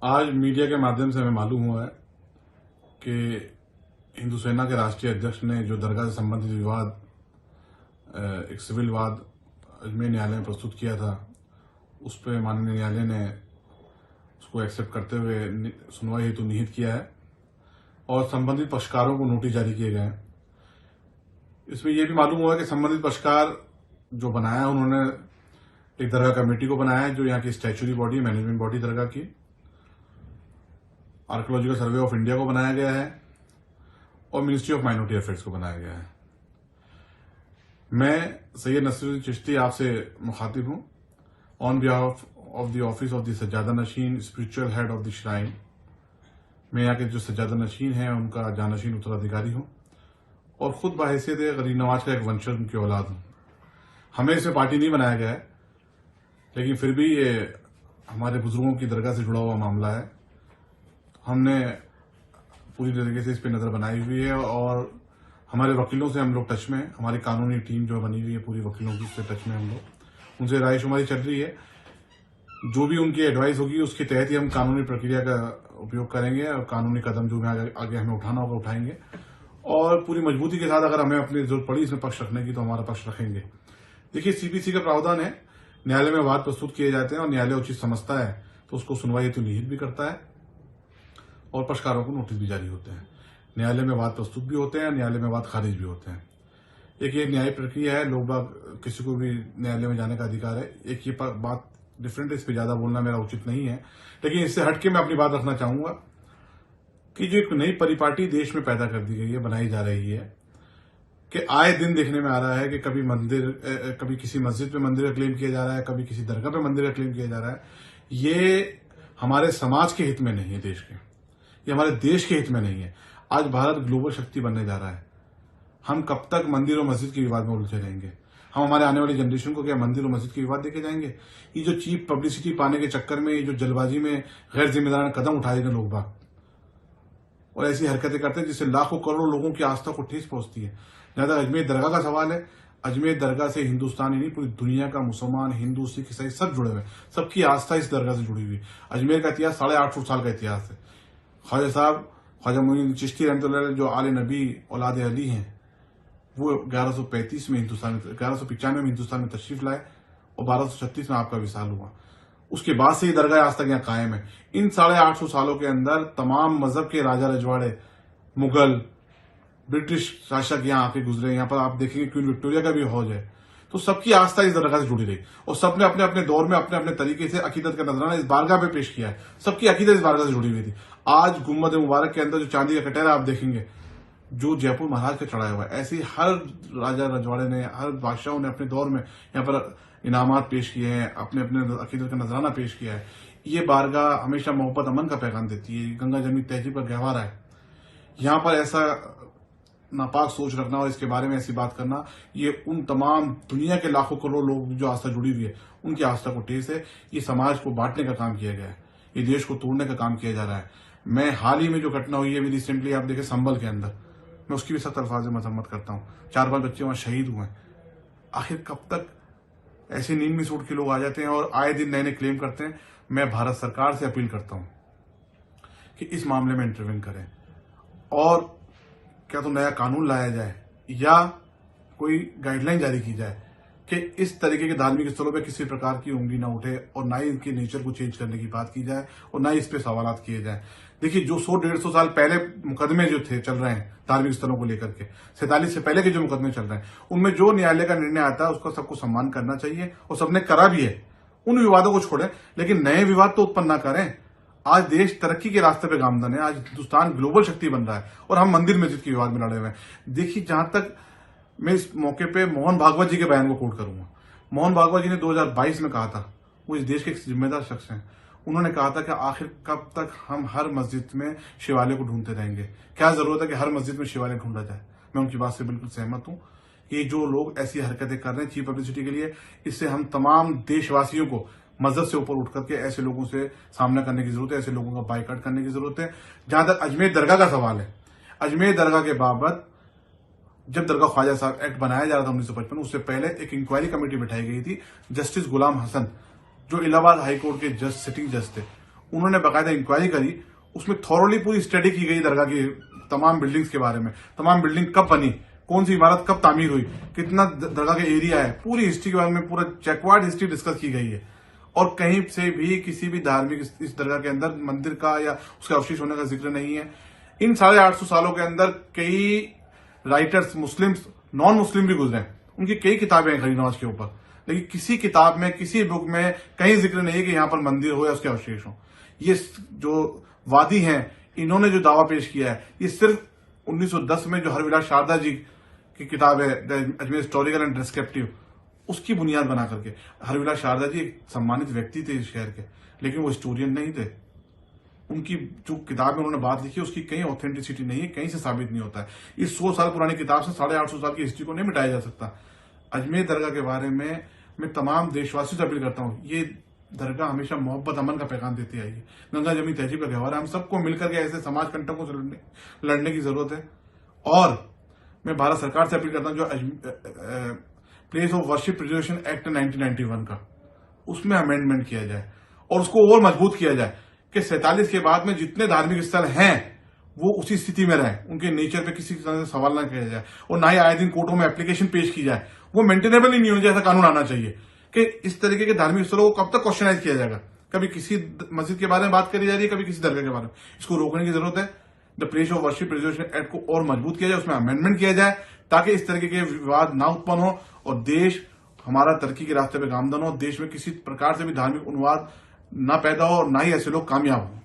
आज मीडिया के माध्यम से हमें मालूम हुआ है कि हिंदू सेना के राष्ट्रीय अध्यक्ष ने जो दरगाह से संबंधित विवाद, एक सिविल वाद अजमेर न्यायालय में प्रस्तुत किया था, उस पर माननीय न्यायालय ने उसको एक्सेप्ट करते हुए सुनवाई हेतु निहित किया है और संबंधित पक्षकारों को नोटिस जारी किए गए हैं। इसमें यह भी मालूम हुआ कि संबंधित पक्षकार जो बनाया है, उन्होंने एक दरगाह कमेटी को बनाया है जो यहाँ की स्टैच्यूरी बॉडी, मैनेजमेंट बॉडी दरगाह की, आर्कियोलॉजिकल सर्वे ऑफ इंडिया को बनाया गया है और मिनिस्ट्री ऑफ माइनॉरिटी अफेयर्स को बनाया गया है। मैं सैयद नसीरुद्दीन चिश्ती आपसे मुखातिब हूं on behalf of the office of the सज्जादा नशीन spiritual head of the shrine. मैं यहाँ के जो सज्जादा नशीन है उनका जानशीन उत्तराधिकारी हूं और खुद बाहैसियत गरीब नवाज का एक वंशज उनकी औलाद हूं। हमें इसमें पार्टी नहीं बनाया गया है, लेकिन फिर भी ये हमारे बुजुर्गों की दरगाह से जुड़ा हुआ मामला है। हमने पूरी तरीके से इस पर नजर बनाई हुई है और हमारे वकीलों से हम लोग टच में हैं। हमारी कानूनी टीम जो बनी हुई है पूरी वकीलों की, उससे टच में हम लोग, उनसे रायशुमारी चल रही है। जो भी उनकी एडवाइस होगी उसके तहत ही हम कानूनी प्रक्रिया का उपयोग करेंगे और कानूनी कदम जो आगे हमें उठाना होगा उठाएंगे और पूरी मजबूती के साथ अगर हमें अपनी जरूरत पड़ी इसमें पक्ष रखने की तो हमारा पक्ष रखेंगे। देखिए, सीपीसी का प्रावधान है, न्यायालय में वाद प्रस्तुत किए जाते हैं और न्यायालय उचित समझता है तो उसको सुनवाई हेतु निहित भी करता है और पक्षकारों को नोटिस भी जारी होते हैं। न्यायालय में वाद प्रस्तुत भी होते हैं, न्यायालय में वाद खारिज भी होते हैं। एक ये न्यायिक प्रक्रिया है, लोग बाग किसी को भी न्यायालय में जाने का अधिकार है। एक ये बात डिफरेंट है, इस पर ज्यादा बोलना मेरा उचित नहीं है, लेकिन इससे हटके मैं अपनी बात रखना चाहूंगा कि जो एक नई परिपाटी देश में पैदा कर दी गई है, बनाई जा रही है, कि आए दिन देखने में आ रहा है कि कभी किसी मस्जिद पे मंदिर का क्लेम किया जा रहा है, कभी किसी दरगाह पे मंदिर का क्लेम किया जा रहा है। ये हमारे समाज के हित में नहीं है, देश के, ये हमारे देश के हित में नहीं है। आज भारत ग्लोबल शक्ति बनने जा रहा है। हम कब तक मंदिर और मस्जिद के विवाद में उलझे रहेंगे? हम हमारे आने वाली जनरेशन को क्या मंदिर और मस्जिद के विवाद देके जाएंगे? ये जो चीप पब्लिसिटी पाने के चक्कर में, ये जो जल्दबाजी में गैर जिम्मेदाराना कदम उठाए गए लोग बाग और ऐसी हरकतें करते हैं जिससे लाखों करोड़ों लोगों की आस्था को ठेस पहुंचती है। जहां तक अजमेर दरगाह का सवाल है, अजमेर दरगाह से हिंदुस्तान ही नहीं पूरी दुनिया का मुसलमान, हिंदू, सिख, ईसाई सब जुड़े हुए, सबकी आस्था इस दरगाह से जुड़ी हुई। अजमेर का इतिहास 850 साल का इतिहास है। ख्वाजा साहब, ख्वाजा मोइन चिश्ती रहमतुल्लाह अलैह जो आले नबी औलाद अली हैं, वो 1135 में हिंदुस्तान में 1195 में हिंदुस्तान में तशरीफ लाए और 1236 में आपका विसाल हुआ। उसके बाद से ये दरगाह आज तक यहाँ कायम है। इन 850 सालों के अंदर तमाम मजहब के राजा रजवाड़े, मुगल, ब्रिटिश शासक यहाँ आके गुजरे। यहाँ पर आप देखेंगे क्वीन विक्टोरिया का भी हौज है। तो सबकी आस्था इस दरगाह से जुड़ी रही और सबने अपने अपने दौर में अपने अपने तरीके से अकीदत का नजराना इस बारगाह पे पेश किया है। सबकी अकीदत इस बारगाह से जुड़ी हुई थी। आज गुम्बद मुबारक के अंदर जो चांदी का कटहरा आप देखेंगे जो जयपुर महाराज का चढ़ाया हुआ है, ऐसे ही हर राजा रजवाड़े ने, हर बादशाहों ने अपने दौर में यहाँ पर इनामात पेश किए हैं, अपने अपने अकीदत का नजराना पेश किया है। ये बारगाह हमेशा मोहब्बत अमन का पैगाम देती है। गंगा जमीन तहजीब का गहवारा है। यहाँ पर ऐसा नापाक सोच रखना और इसके बारे में ऐसी बात करना, ये उन तमाम दुनिया के लाखों करोड़ लोग जो आस्था जुड़ी हुई है उनकी आस्था को ठेस है। ये समाज को बांटने का काम किया गया है, ये देश को तोड़ने का काम किया जा रहा है। मैं हाल ही में जो घटना हुई है अभी रिसेंटली आप देखें संभल के अंदर, मैं उसकी भी सख्त अल्फाज में मजम्मत करता हूँ। 4-5 बच्चे वहां शहीद हुए हैं। आखिर कब तक ऐसे नींद में सूट के लोग आ जाते हैं और आए दिन नए नए क्लेम करते हैं? मैं भारत सरकार से अपील करता हूं कि इस मामले में इंटरवेन करें और क्या तो नया कानून लाया जाए या कोई गाइडलाइन जारी की जाए कि इस तरीके के धार्मिक स्थलों पे किसी प्रकार की उंगली ना उठे और ना ही इनके नेचर को चेंज करने की बात की जाए और ना ही इस पे सवालात किए जाए। देखिए, जो 100-150 साल पहले मुकदमे जो थे चल रहे हैं धार्मिक स्थलों को लेकर के, 47 से पहले के जो मुकदमे चल रहे हैं, उनमें जो न्यायालय का निर्णय आता है उसका सबको सम्मान करना चाहिए और सबने करा भी है। उन विवादों को छोड़ें, लेकिन नए विवाद तो उत्पन्न ना करें। आज देश तरक्की के रास्ते पे गामदन है। आज हिंदुस्तान ग्लोबल शक्ति बन रहा है और हम मंदिर मस्जिद के विवाद में लड़े हुए हैं। देखिए, जहां तक मैं इस मौके पे मोहन भागवत जी के बयान को कोट करूंगा। मोहन भागवत जी ने 2022 में कहा था, वो इस देश के एक जिम्मेदार शख्स हैं। उन्होंने कहा था कि आखिर कब तक हम हर मस्जिद में शिवालय को ढूंढते रहेंगे? क्या जरूरत है कि हर मस्जिद में शिवालय ढूंढा जाए? मैं उनकी बात से बिल्कुल सहमत हूं। ये जो लोग ऐसी हरकतें कर रहे हैं चीप पब्लिसिटी के लिए, इससे हम तमाम देशवासियों को मस्जिद से ऊपर उठ करके ऐसे लोगों से सामना करने की जरूरत है, ऐसे लोगों का बाइकआउट करने की जरूरत है। जहां तक अजमेर दरगाह का सवाल है, अजमेर दरगाह के बाबत जब दरगाह ख्वाजा साहब एक्ट बनाया जा रहा था 1955, उससे पहले एक इंक्वायरी कमेटी बिठाई गई थी। जस्टिस गुलाम हसन जो इलाहाबाद हाईकोर्ट के जज, सिटिंग जज थे, उन्होंने बाकायदा इंक्वायरी करी, उसमें थॉरोली पूरी स्टडी की गई दरगाह की तमाम बिल्डिंग्स के बारे में, तमाम बिल्डिंग कब बनी, कौन सी इमारत कब तामीर हुई, कितना दरगाह का एरिया है, पूरी हिस्ट्री के बारे में पूरा चेकवार्ड हिस्ट्री डिस्कस की गई है। और कहीं से भी किसी भी धार्मिक इस दरगाह के अंदर मंदिर का या उसके अवशेष होने का जिक्र नहीं है। इन 850 सालों के अंदर कई राइटर्स, मुस्लिम्स, नॉन मुस्लिम भी गुजरे, उनकी कई किताबें हैं खड़ी नवाज के ऊपर, लेकिन किसी किताब में, किसी बुक में कहीं जिक्र नहीं है कि यहां पर मंदिर हो या उसके अवशेष हो। ये जो वादी हैं, इन्होंने जो दावा पेश किया है, ये सिर्फ 1910 में जो हरविलास शारदा जी की किताब है अजमेर हिस्टोरिकल एंड डिस्क्रिप्टिव, उसकी बुनियाद बना करके। हरविलास शारदा जी एक सम्मानित व्यक्ति थे इस शहर के, लेकिन वो हिस्टोरियन नहीं थे। उनकी जो किताब में उन्होंने बात लिखी उसकी कहीं ऑथेंटिसिटी नहीं है, कहीं से साबित नहीं होता है। इस 100 साल पुरानी किताब से 850 साल की हिस्ट्री को नहीं मिटाया जा सकता। अजमेर दरगाह के बारे में मैं तमाम देशवासियों से अपील करता हूँ, ये दरगाह हमेशा मोहब्बत, अमन का पैगाम देती आई है। गंगा जमी तहजीब का गहवार है, हम सबको मिलकर के ऐसे समाज कंटकों से लड़ने की जरूरत है। और मैं भारत सरकार से अपील करता हूँ, जो place of worship preservation act 1991 का, उसमें अमेंडमेंट किया जाए और उसको और मजबूत किया जाए कि 47 के बाद में जितने धार्मिक स्थल हैं वो उसी स्थिति में रहें, उनके नेचर पे किसी तरह से सवाल ना किया जाए और ना ही आए दिन कोर्टों में एप्लीकेशन पेश की जाए। वो मेंटेनेबल ही नहीं होना चाहिए, ऐसा कानून आना चाहिए कि इस तरीके के धार्मिक स्थलों को कब तक क्वेश्चनाइज किया जाएगा। कभी किसी मस्जिद के बारे में बात करी जा रही है, कभी किसी दरगाह के बारे में। इसको रोकने की जरूरत है। The place of worship preservation act को और मजबूत किया जाए, उसमें अमेंडमेंट किया जाए ताकि इस तरीके के विवाद ना उत्पन्न हो और देश हमारा तरक्की के रास्ते पे गामदन हो। देश में किसी प्रकार से भी धार्मिक उन्माद ना पैदा हो और ना ही ऐसे लोग कामयाब हो।